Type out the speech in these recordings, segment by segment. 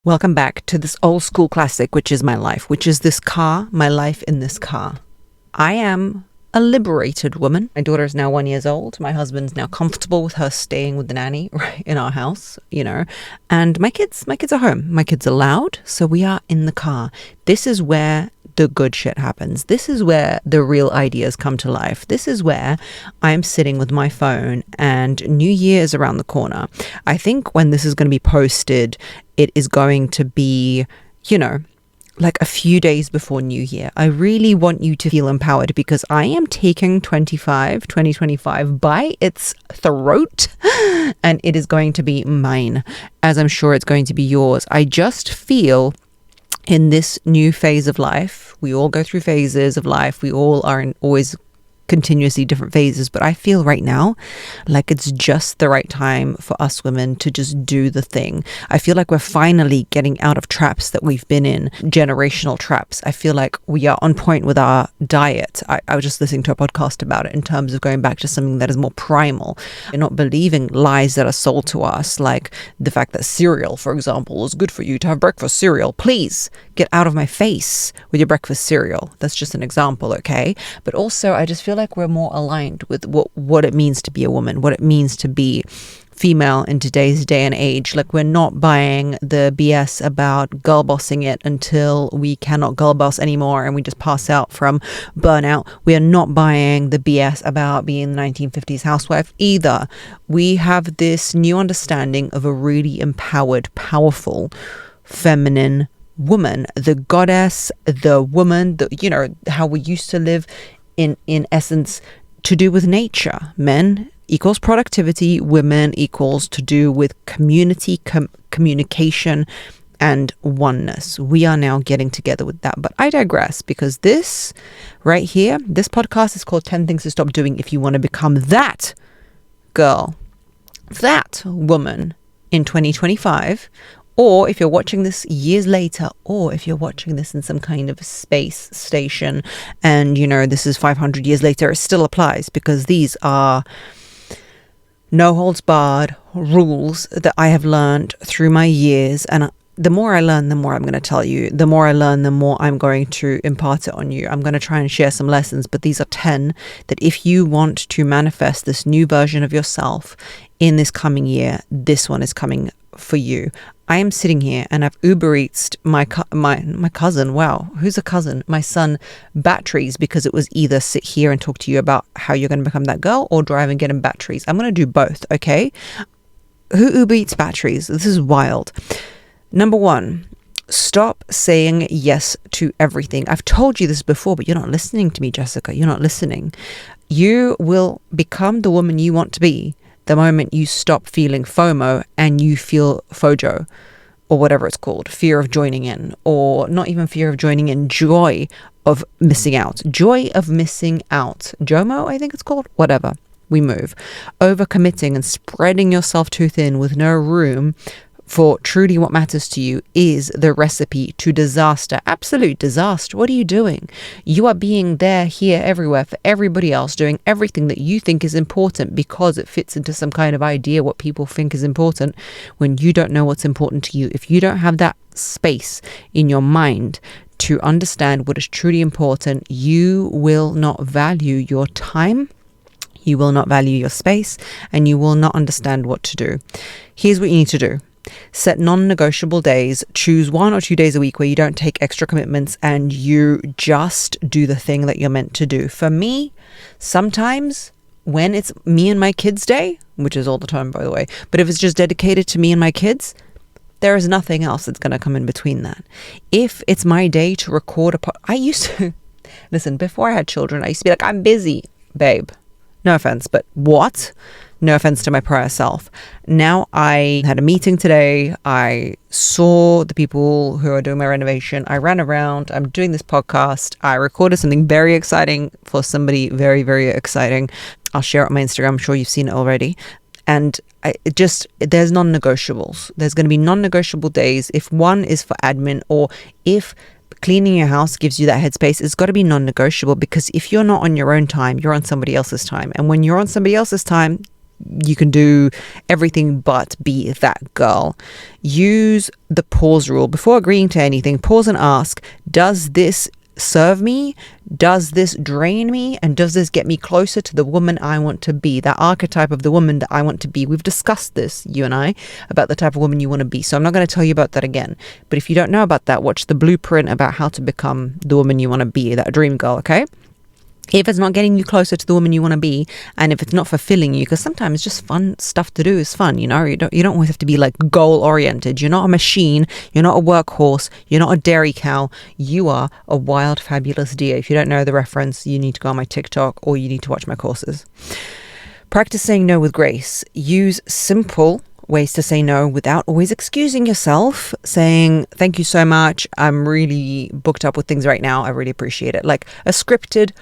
Welcome back to this old school classic, which is my life, which is this car, my life in this car. I am a liberated woman. My daughter is now 1 year old. My husband's now comfortable with her staying with the nanny right in our house, and my kids are home. My kids are loud, so we are in the car. This is where the good shit happens. This is where the real ideas come to life. This is where I'm sitting with my phone and New Year is around the corner. I think when this is going to be posted, it is going to be, like a few days before New Year. I really want you to feel empowered because I am taking 2025 by its throat and it is going to be mine, as I'm sure it's going to be yours. I just feel in this new phase of life, we all go through phases of life. We all are in always continuously different phases, but I feel right now like it's just the right time for us women to just do the thing. I feel like we're finally getting out of traps that we've been in, generational traps. I feel like we are on point with our diet. I was just listening to a podcast about it in terms of going back to something that is more primal. You're not believing lies that are sold to us, like the fact that cereal, for example, is good for you to have breakfast cereal. Please get out of my face with your breakfast cereal. That's just an example, okay? But also, I just feel like we're more aligned with what it means to be a woman, what it means to be female in today's day and age. Like, we're not buying the BS about girl bossing it until we cannot girl boss anymore and we just pass out from burnout. We are not buying the BS about being the 1950s housewife either. We have this new understanding of a really empowered, powerful, feminine woman, the goddess, the woman, how we used to live in essence, to do with nature. Men equals productivity, women equals to do with community, communication, and oneness. We are now getting together with that. But I digress, because this right here, this podcast is called 10 Things to Stop Doing if you want to become that girl, that woman in 2025. Or if you're watching this years later, or if you're watching this in some kind of space station and, this is 500 years later, it still applies, because these are no holds barred rules that I have learned through my years. And the more I learn, the more I'm going to tell you. The more I learn, the more I'm going to impart it on you. I'm going to try and share some lessons, but these are 10 that if you want to manifest this new version of yourself in this coming year, this one is coming for you. I am sitting here and I've Uber Eats'd my cousin. Wow, who's a cousin? My son batteries, because it was either sit here and talk to you about how you're going to become that girl or drive and get him batteries. I'm going to do both, okay? Who Uber Eats batteries? This is wild. Number 1, stop saying yes to everything. I've told you this before, but you're not listening to me, Jessica. You're not listening. You will become the woman you want to be the moment you stop feeling FOMO and you feel FOJO, or whatever it's called, fear of joining in, or not even fear of joining in, joy of missing out. Joy of missing out. JOMO, I think it's called. Whatever. We move. Overcommitting and spreading yourself too thin with no room for truly what matters to you is the recipe to disaster. Absolute disaster. What are you doing? You are being there, here, everywhere for everybody else, doing everything that you think is important because it fits into some kind of idea what people think is important, when you don't know what's important to you. If you don't have that space in your mind to understand what is truly important, you will not value your time. You will not value your space, and you will not understand what to do. Here's what you need to do. Set non-negotiable days. Choose 1 or 2 days a week where you don't take extra commitments and you just do the thing that you're meant to do. For me, sometimes when it's me and my kids' day, which is all the time, by the way, but if it's just dedicated to me and my kids, there is nothing else that's going to come in between that. If it's my day to record I used to, listen, before I had children, I used to be like, I'm busy, babe. No offense, but what? No offense to my prior self. Now I had a meeting today. I saw the people who are doing my renovation. I ran around. I'm doing this podcast. I recorded something very exciting for somebody very, very exciting. I'll share it on my Instagram. I'm sure you've seen it already. And there's non-negotiables. There's going to be non-negotiable days. If one is for admin, or if cleaning your house gives you that headspace, it's got to be non-negotiable, because if you're not on your own time, you're on somebody else's time. And when you're on somebody else's time, you can do everything but be that girl. Use the pause rule. Before agreeing to anything, pause and ask, does this serve me? Does this drain me? And does this get me closer to the woman I want to be, that archetype of the woman that I want to be? We've discussed this, you and I, about the type of woman you want to be. So I'm not going to tell you about that again. But if you don't know about that, watch the blueprint about how to become the woman you want to be, that dream girl, okay? If it's not getting you closer to the woman you want to be, and if it's not fulfilling you, because sometimes just fun stuff to do is fun, you know, you don't always have to be like goal oriented. You're not a machine, you're not a workhorse, you're not a dairy cow, you are a wild, fabulous deer. If you don't know the reference, you need to go on my TikTok or you need to watch my courses. Practice saying no with grace. Use simple ways to say no without always excusing yourself, saying, thank you so much, I'm really booked up with things right now, I really appreciate it. Like a scripted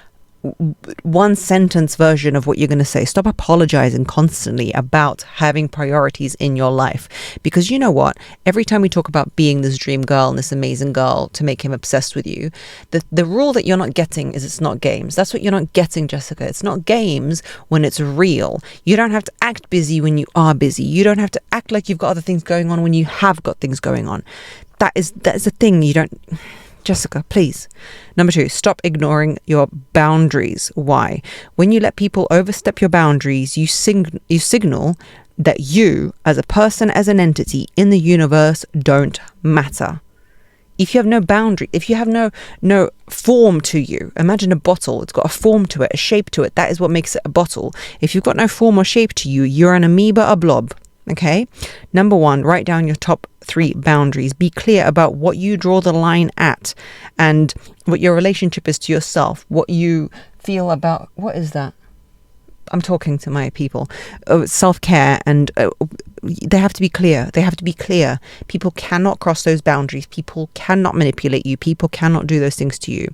one sentence version of what you're going to say. Stop apologizing constantly about having priorities in your life, because you know what, every time we talk about being this dream girl and this amazing girl to make him obsessed with you, the rule that you're not getting is it's not games. That's what you're not getting, Jessica. It's not games when it's real. You don't have to act busy when you are busy. You don't have to act like you've got other things going on when you have got things going on. That is a thing you don't... Jessica, please. Number 2, stop ignoring your boundaries. Why? When you let people overstep your boundaries, you signal that you, as a person, as an entity in the universe, don't matter. If you have no boundary, if you have no form to you, imagine a bottle. It's got a form to it, a shape to it. That is what makes it a bottle. If you've got no form or shape to you, you're an amoeba, a blob. Okay? Number 1, write down your top 3 boundaries. Be clear about what you draw the line at and what your relationship is to yourself, what you feel about, what is that? I'm talking to my people. Self-care, and they have to be clear. They have to be clear. People cannot cross those boundaries. People cannot manipulate you. People cannot do those things to you.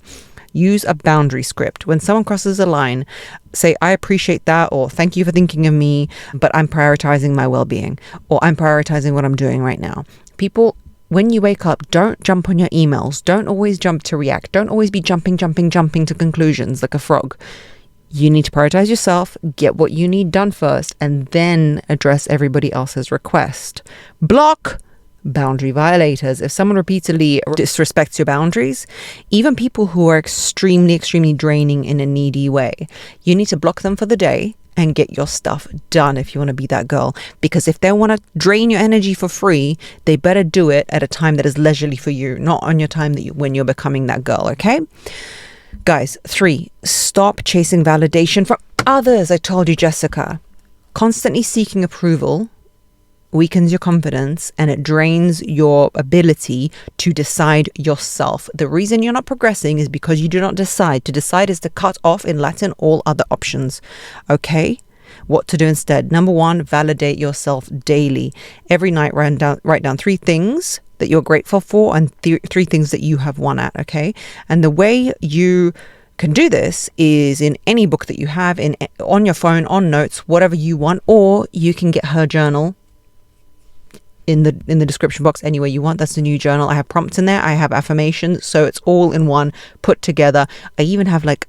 Use a boundary script. When someone crosses a line, say, I appreciate that, or thank you for thinking of me, but I'm prioritizing my well-being, or I'm prioritizing what I'm doing right now. People, when you wake up, don't jump on your emails. Don't always jump to react. Don't always be jumping to conclusions like a frog. You need to prioritize yourself, get what you need done first, and then address everybody else's request. Block boundary violators. If someone repeatedly disrespects your boundaries, even people who are extremely draining in a needy way, you need to block them for the day and get your stuff done if you want to be that girl. Because if they want to drain your energy for free, they better do it at a time that is leisurely for you, not on your time when you're becoming that girl, okay? Guys, 3, stop chasing validation from others. I told you, Jessica. Constantly seeking approval weakens your confidence and it drains your ability to decide yourself. The reason you're not progressing is because you do not decide. To decide is to cut off, in Latin, all other options. Okay? What to do instead? Number 1, validate yourself daily. Every night, write down 3 things that you're grateful for and 3 things that you have won at, okay? And the way you can do this is in any book that you have, on your phone, on notes, whatever you want, or you can get her journal in the description box anywhere you want. That's the new journal. I have prompts in there. I have affirmations. So it's all in one, put together. I even have like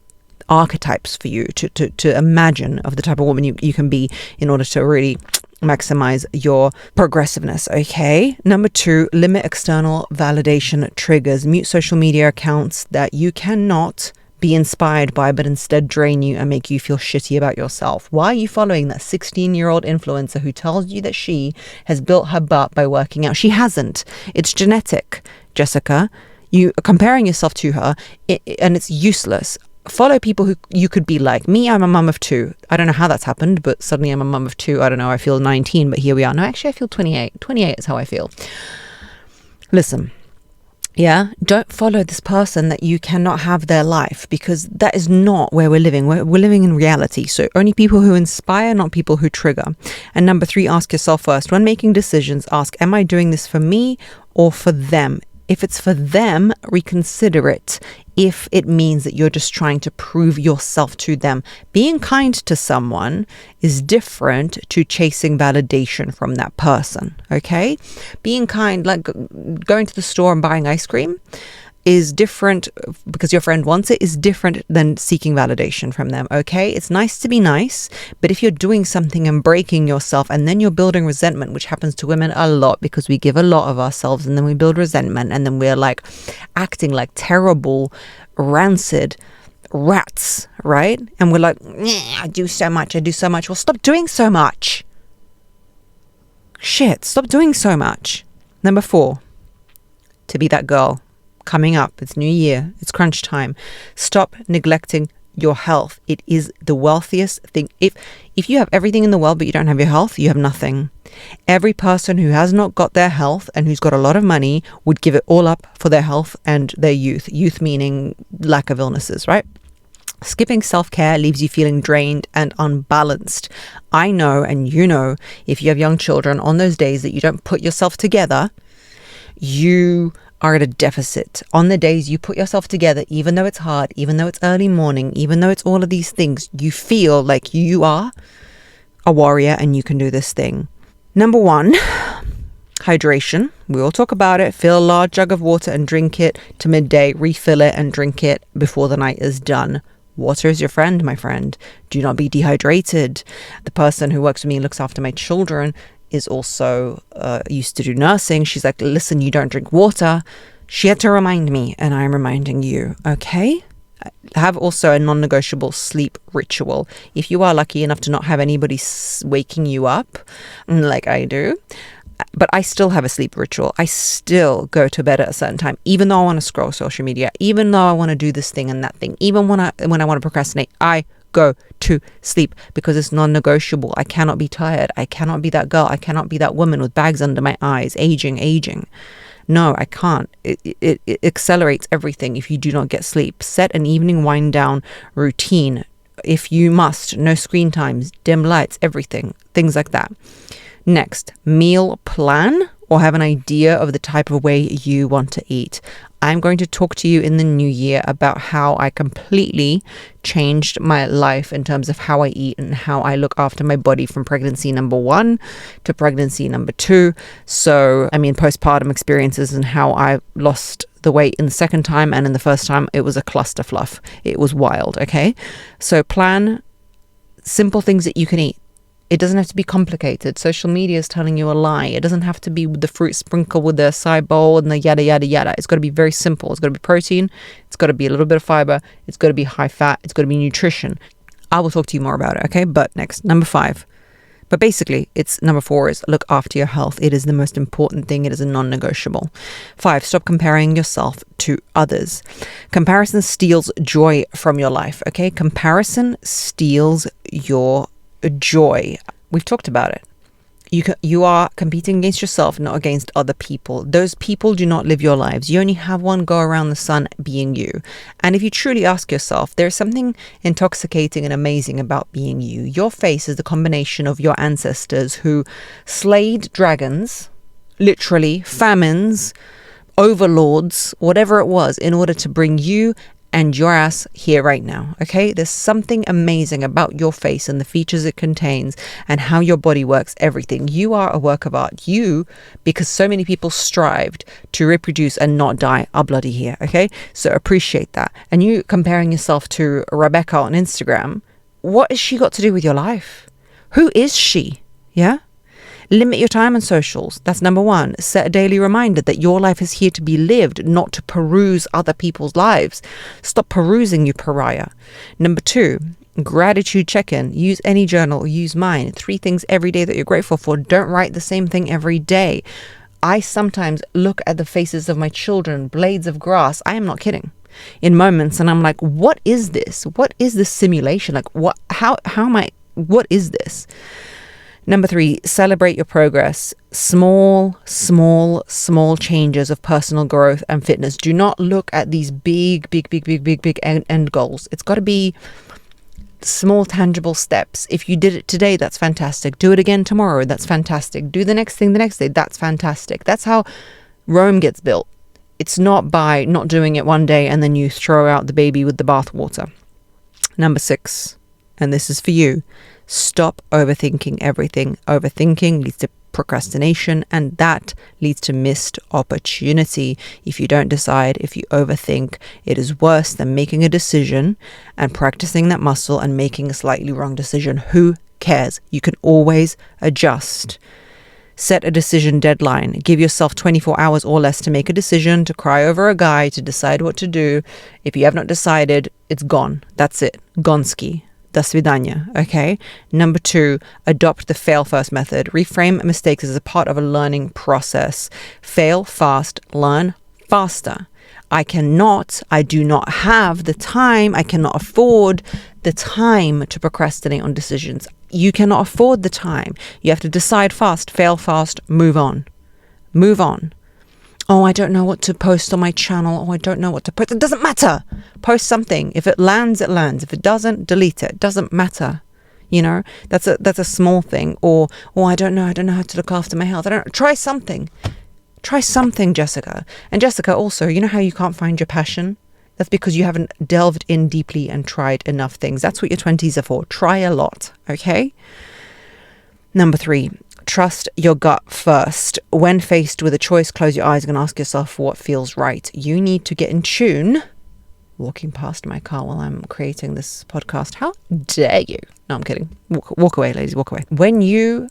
archetypes for you to imagine of the type of woman you can be in order to really maximize your progressiveness. Okay. Number 2, limit external validation triggers. Mute social media accounts that you cannot be inspired by, but instead drain you and make you feel shitty about yourself. Why are you following that 16-year-old influencer who tells you that she has built her butt by working out? She hasn't. It's genetic, Jessica. You are comparing yourself to her, and it's useless. Follow people who you could be like. Me, I'm a mum of 2. I don't know how that's happened, but suddenly I'm a mum of 2. I don't know. I feel 19, but here we are. No, actually, I feel 28. 28 is how I feel. Listen. Yeah, don't follow this person that you cannot have their life, because that is not where we're living. We're living in reality. So only people who inspire, not people who trigger. And number 3, ask yourself first, when making decisions, ask, am I doing this for me or for them? If it's for them, reconsider it. If it means that you're just trying to prove yourself to them. Being kind to someone is different to chasing validation from that person, okay? Being kind, like going to the store and buying ice cream, is different, because your friend wants it, is different than seeking validation from them, okay? It's nice to be nice, but if you're doing something and breaking yourself and then you're building resentment, which happens to women a lot because we give a lot of ourselves and then we build resentment and then we're like acting like terrible, rancid rats, right? And we're like, I do so much. Well, stop doing so much. Shit, stop doing so much. Number 4, to be that girl. Coming up, it's New Year, it's crunch time. Stop neglecting your health. It is the wealthiest thing. If you have everything in the world but you don't have your health, you have nothing. Every person who has not got their health and who's got a lot of money would give it all up for their health and their youth. Youth meaning lack of illnesses, right? Skipping self-care leaves you feeling drained and unbalanced. I know, and you know, if you have young children, on those days that you don't put yourself together, you are at a deficit. On the days you put yourself together, even though it's hard, even though it's early morning, even though it's all of these things, you feel like you are a warrior and you can do this thing. Number 1, hydration. We will talk about it. Fill a large jug of water and drink it to midday. Refill it and drink it before the night is done. Water is your friend, my friend. Do not be dehydrated. The person who works with me and looks after my children is also used to do nursing. She's like, listen, you don't drink water. She had to remind me, and I'm reminding you, okay? Have also a non-negotiable sleep ritual. If you are lucky enough to not have anybody waking you up, like I do, but I still have a sleep ritual. I still go to bed at a certain time, even though I want to scroll social media, even though I want to do this thing and that thing, even when I want to procrastinate, I go to sleep because it's non-negotiable. I cannot be tired. I cannot be that girl. I cannot be that woman with bags under my eyes, aging. No, I can't. It accelerates everything if you do not get sleep. Set an evening wind down routine. If you must, no screen times, dim lights, everything, things like that. Next, meal plan, or have an idea of the type of way you want to eat. I'm going to talk to you in the new year about how I completely changed my life in terms of how I eat and how I look after my body from pregnancy number 1 to pregnancy number 2. So, postpartum experiences and how I lost the weight in the second time, and in the first time, it was a cluster fluff. It was wild, okay? So plan simple things that you can eat. It doesn't have to be complicated. Social media is telling you a lie. It doesn't have to be with the fruit sprinkle with the acai bowl and the yada, yada, yada. It's got to be very simple. It's got to be protein. It's got to be a little bit of fiber. It's got to be high fat. It's got to be nutrition. I will talk to you more about it, okay? But next, number 5. But basically, it's number 4 is look after your health. It is the most important thing. It is a non-negotiable. 5, stop comparing yourself to others. Comparison steals joy from your life, okay? Comparison steals your joy. We've talked about it. You are competing against yourself, not against other people. Those people do not live your lives. You only have one go around the sun being you. And if you truly ask yourself, there's something intoxicating and amazing about being you. Your face is the combination of your ancestors who slayed dragons, literally famines, overlords, whatever it was, in order to bring you and your ass here right now, okay? There's something amazing about your face and the features it contains and how your body works, everything. You are a work of art. You, because so many people strived to reproduce and not die, are bloody here, okay? So appreciate that. And you comparing yourself to Rebecca on Instagram, what has she got to do with your life? Who is she? Yeah? Limit your time on socials. That's number 1. Set a daily reminder that your life is here to be lived, not to peruse other people's lives. Stop perusing, you pariah. Number 2, gratitude check-in. Use any journal or use mine. 3 things every day that you're grateful for. Don't write the same thing every day. I sometimes look at the faces of my children, blades of grass. I am not kidding. In moments, and I'm like, what is this? What is this simulation? Like, what is this? Number 3, celebrate your progress. Small changes of personal growth and fitness. Do not look at these big end goals. It's got to be small, tangible steps. If you did it today, that's fantastic. Do it again tomorrow. That's fantastic. Do the next thing the next day. That's fantastic. That's how Rome gets built. It's not by not doing it one day and then you throw out the baby with the bathwater. Number 6, and this is for you. Stop overthinking everything. Overthinking leads to procrastination, and that leads to missed opportunity. If you don't decide, if you overthink, it is worse than making a decision and practicing that muscle and making a slightly wrong decision. Who cares? You can always adjust. Set a decision deadline. Give yourself 24 hours or less to make a decision, to cry over a guy, to decide what to do. If you have not decided, it's gone. That's it. Gonski. Do svidanya. Okay? Number 2, adopt the fail first method. Reframe mistakes as a part of a learning process. Fail fast, learn faster. I do not have the time, I cannot afford the time to procrastinate on decisions. You cannot afford the time. You have to decide fast, fail fast, move on. Move on. Oh, I don't know what to post on my channel. Oh, I don't know what to post. It doesn't matter. Post something. If it lands, it lands. If it doesn't, delete it. It doesn't matter. You know, that's a small thing. Or, I don't know how to look after my health. Try something. Try something, Jessica. And Jessica, also, you know how you can't find your passion? That's because you haven't delved in deeply and tried enough things. That's what your 20s are for. Try a lot, okay? Number 3, trust your gut first. When faced with a choice, close your eyes and ask yourself what feels right. You need to get in tune. Walking past my car while I'm creating this podcast. How dare you? No, I'm kidding. Walk away, ladies, walk away. When you're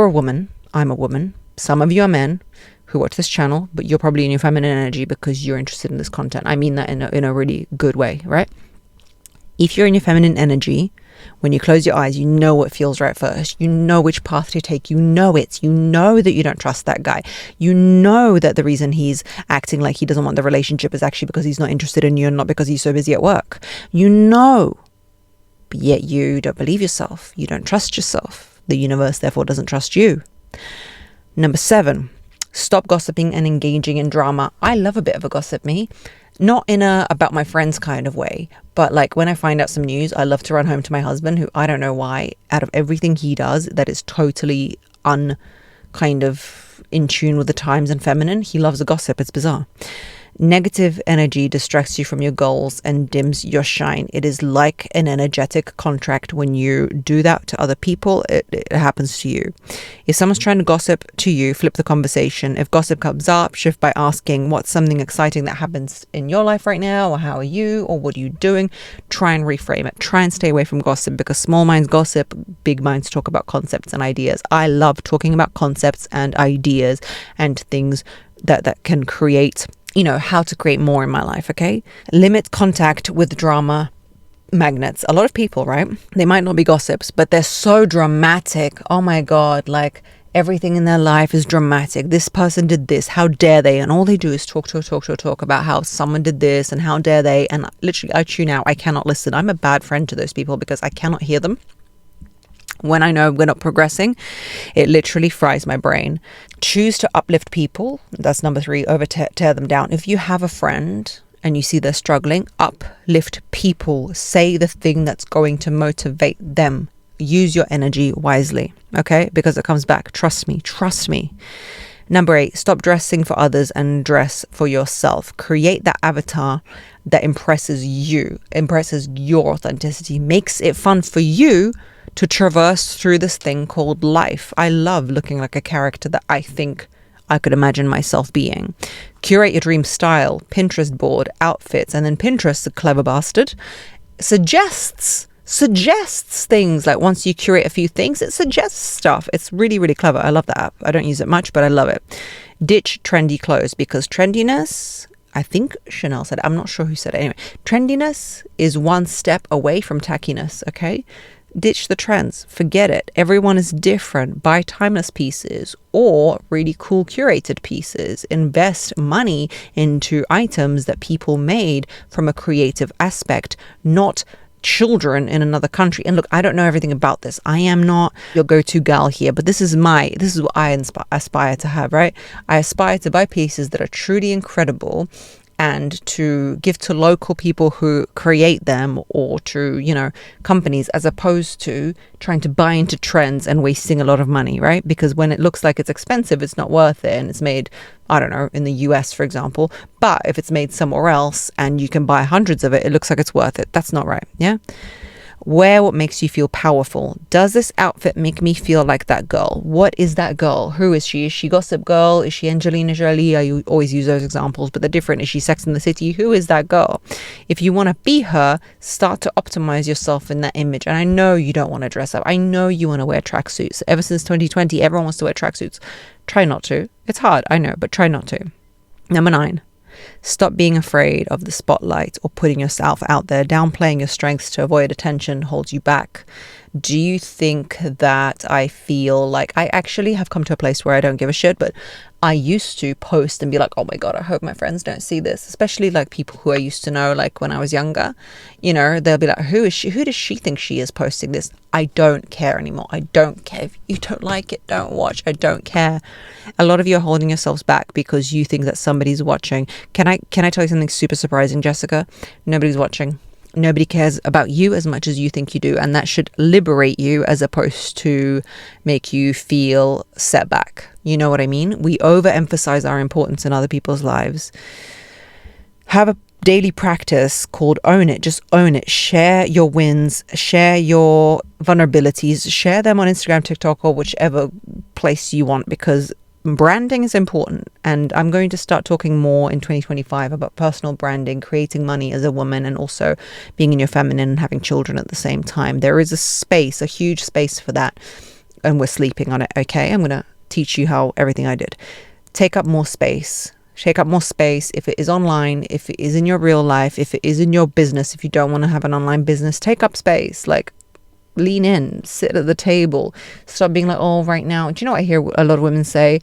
a woman, I'm a woman. Some of you are men who watch this channel, but you're probably in your feminine energy because you're interested in this content. I mean that in a really good way, right? If you're in your feminine energy, when you close your eyes, you know what feels right first. You know which path to take. You know it. You know that you don't trust that guy. You know that the reason he's acting like he doesn't want the relationship is actually because he's not interested in you and not because he's so busy at work. You know, but yet you don't believe yourself. You don't trust yourself. The universe, therefore, doesn't trust you. Number 7, stop gossiping and engaging in drama. I love a bit of a gossip me. Not in a about my friends kind of way, but like when I find out some news, I love to run home to my husband, who I don't know why, out of everything he does that is totally kind of in tune with the times and feminine, he loves a gossip. It's bizarre. Negative energy distracts you from your goals and dims your shine. It is like an energetic contract. When you do that to other people, it happens to you. If someone's trying to gossip to you, flip the conversation. If gossip comes up, shift by asking, what's something exciting that happens in your life right now? Or how are you? Or what are you doing? Try and reframe it. Try and stay away from gossip, because small minds gossip, big minds talk about concepts and ideas. I love talking about concepts and ideas and things that can create, how to create more in my life, okay? Limit contact with drama magnets. A lot of people, right? They might not be gossips, but they're so dramatic. Oh my God, like everything in their life is dramatic. This person did this. How dare they? And all they do is talk about how someone did this and how dare they. And literally, I tune out. I cannot listen. I'm a bad friend to those people because I cannot hear them. When I know we're not progressing, it literally fries my brain. Choose to uplift people. That's number 3, tear them down. If you have a friend and you see they're struggling, uplift people. Say the thing that's going to motivate them. Use your energy wisely, okay? Because it comes back. Trust me. Number 8, stop dressing for others and dress for yourself. Create that avatar that impresses you, impresses your authenticity, makes it fun for you to traverse through this thing called life. I love looking like a character that I think I could imagine myself being. Curate your dream style, Pinterest board, outfits, and then Pinterest, the clever bastard, suggests things. Like once you curate a few things, it suggests stuff. It's really, really clever. I love that app. I don't use it much, but I love it. Ditch trendy clothes, because trendiness, I think Chanel said it. I'm not sure who said it. Anyway, trendiness is one step away from tackiness, okay? Ditch the trends. Forget it. Everyone is different. Buy timeless pieces or really cool curated pieces. Invest money into items that people made from a creative aspect, not children in another country. And look, I don't know everything about this. I am not your go-to gal here, but this is what I aspire to have, right? I aspire to buy pieces that are truly incredible and to give to local people who create them, or to, companies, as opposed to trying to buy into trends and wasting a lot of money, right? Because when it looks like it's expensive, it's not worth it. And it's made, I don't know, in the US, for example. But if it's made somewhere else and you can buy hundreds of it, it looks like it's worth it. That's not right. Yeah. Wear what makes you feel powerful. Does this outfit make me feel like that girl? What is that girl? Who is she? Is she Gossip Girl? Is she Angelina Jolie? I always use those examples, but they're different. Is she Sex and the City? Who is that girl? If you want to be her, start to optimize yourself in that image. And I know you don't want to dress up. I know you want to wear tracksuits. Ever since 2020, everyone wants to wear tracksuits. Try not to. It's hard, I know, but try not to. Number 9. Stop being afraid of the spotlight or putting yourself out there. Downplaying your strengths to avoid attention holds you back. Do you think that I feel like I actually have come to a place where I don't give a shit, but I used to post and be like, oh my God, I hope my friends don't see this, especially like people who I used to know, like when I was younger, you know, they'll be like, who is she? Who does she think she is posting this? I don't care anymore. I don't care. If you don't like it, don't watch. I don't care. A lot of you are holding yourselves back because you think that somebody's watching. Can I tell you something super surprising, Jessica? Nobody's watching. Nobody cares about you as much as you think you do, and that should liberate you as opposed to make you feel set back. You know what I mean? We overemphasize our importance in other people's lives. Have a daily practice called own it. Just own it. Share your wins, share your vulnerabilities, share them on Instagram, TikTok, or whichever place you want, because branding is important. And I'm going to start talking more in 2025 about personal branding, creating money as a woman, and also being in your feminine and having children at the same time. There is a space, a huge space for that, and we're sleeping on it. Okay, I'm going to teach you how everything I did. Take up more space. Take up more space. If it is online, if it is in your real life, if it is in your business, if you don't want to have an online business, take up space. Like, lean in, sit at the table, stop being like, oh, right now. Do you know what I hear a lot of women say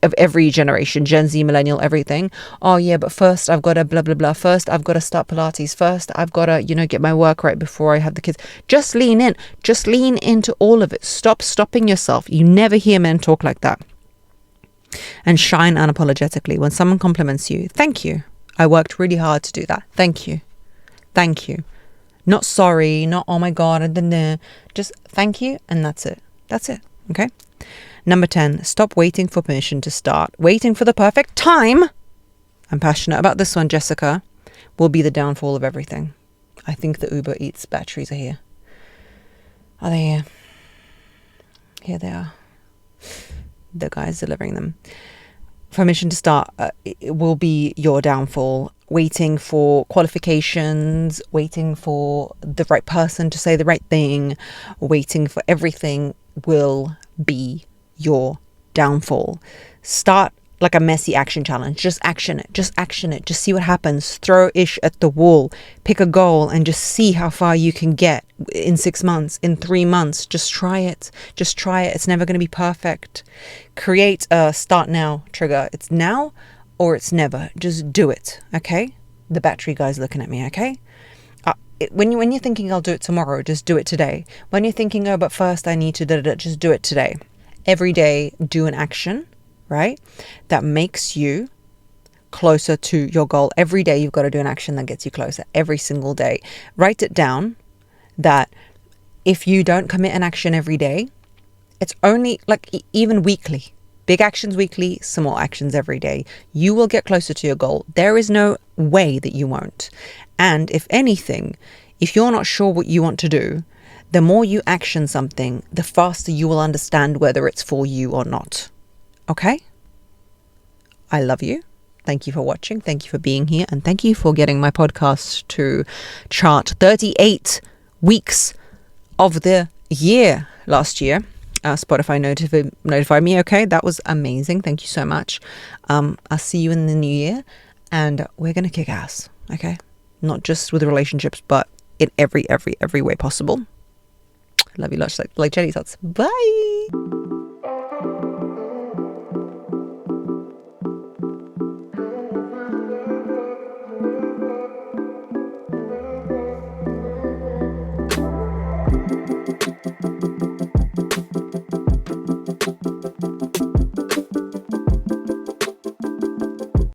of every generation, Gen Z, millennial, everything? Oh yeah, but first I've got to blah, blah, blah. First I've got to start Pilates. First I've got to, get my work right before I have the kids. Just lean in. Just lean into all of it. Stop stopping yourself. You never hear men talk like that. And shine unapologetically. When someone compliments you, thank you. I worked really hard to do that. Thank you. Thank you. Not sorry, not oh my God, just thank you, and that's it. That's it. Okay. Number 10, stop waiting for permission to start. Waiting for the perfect time, I'm passionate about this one, Jessica, will be the downfall of everything. I think the Uber Eats batteries are here. Are they here? Here they are. The guys delivering them. Permission to start, it will be your downfall. Waiting for qualifications, waiting for the right person to say the right thing, waiting for everything will be your downfall. Start like a messy action challenge. Just action it. Just action it. Just see what happens. Throw ish at the wall. Pick a goal and just see how far you can get in 6 months, in 3 months. Just try it. Just try it. It's never going to be perfect. Create a start now trigger. It's now or it's never. Just do it. Okay? The battery guy's looking at me. Okay? When you're thinking I'll do it tomorrow, just do it today. When you're thinking, oh, but first I need to just do it today. Every day, do an action, right? That makes you closer to your goal. Every day you've got to do an action that gets you closer. Every single day. Write it down that if you don't commit an action every day, it's only like even weekly. Big actions weekly, small actions every day. You will get closer to your goal. There is no way that you won't. And if anything, if you're not sure what you want to do, the more you action something, the faster you will understand whether it's for you or not. Okay? I love you. Thank you for watching. Thank you for being here. And thank you for getting my podcast to chart 38 weeks of the year last year. Spotify notified me. Okay, that was amazing. Thank you so much. I'll see you in the new year. And we're going to kick ass. Okay? Not just with relationships, but in every way possible. Love you lots, like jelly tots. Bye.